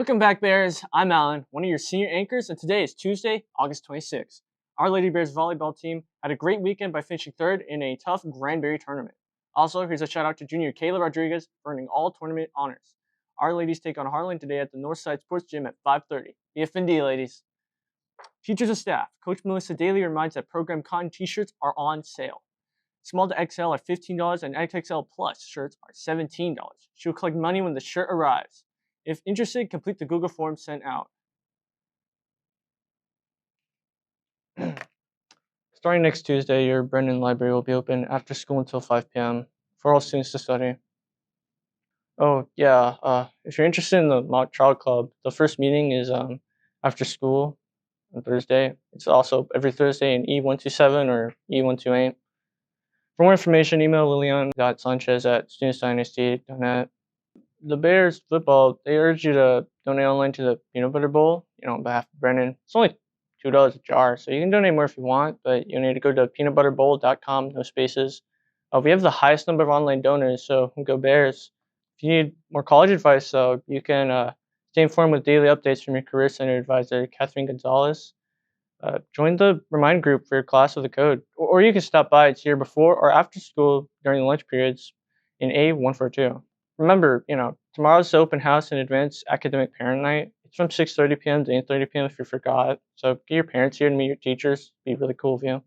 Welcome back, Bears. I'm Alan, one of your senior anchors, and today is Tuesday, August 26th. Our Lady Bears volleyball team had a great weekend by finishing third in a tough Granbury tournament. Also, here's a shout out to junior Kayla Rodriguez for earning all tournament honors. Our ladies take on Harlan today at the Northside Sports Gym at 5:30. BFND, ladies. Teachers and staff, Coach Melissa Daly reminds that program cotton t-shirts are on sale. Small to XL are $15 and XXL Plus shirts are $17. She'll collect money when the shirt arrives. If interested, complete the Google form sent out. Starting next Tuesday, your Brennan Library will be open after school until 5 p.m. for all students to study. Oh, yeah, if you're interested in the Mock Trial Club, the first meeting is after school on Thursday. It's also every Thursday in E127 or E128. For more information, email lilian.sanchez@studentsdynasty.net. The Bears football, they urge you to donate online to the Peanut Butter Bowl, on behalf of Brennan. It's only $2 a jar, so you can donate more if you want, but you need to go to peanutbutterbowl.com, no spaces. We have the highest number of online donors, so go Bears. If you need more college advice, though, you can stay informed with daily updates from your Career Center advisor, Catherine Gonzalez. Join the Remind group for your class with the code, or you can stop by. It's here before or after school during the lunch periods in A142. Remember, tomorrow's the open house and advanced academic parent night. It's from 6:30 p.m. to 8:30 p.m. if you forgot. So get your parents here to meet your teachers. It'd be really cool of you.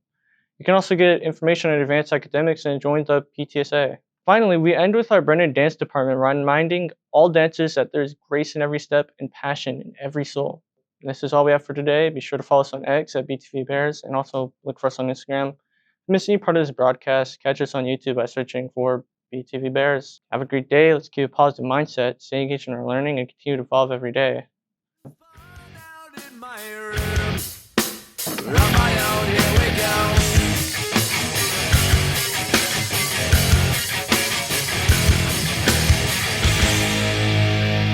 You can also get information on advanced academics and join the PTSA. Finally, we end with our Brennan Dance Department reminding all dancers that there's grace in every step and passion in every soul. And this is all we have for today. Be sure to follow us on X at BTV Bears and also look for us on Instagram. If you miss any part of this broadcast, catch us on YouTube by searching for BTV Bears. Have a great day. Let's keep a positive mindset, stay engaged in our learning, and continue to evolve every day.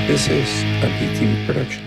This is a BTV production.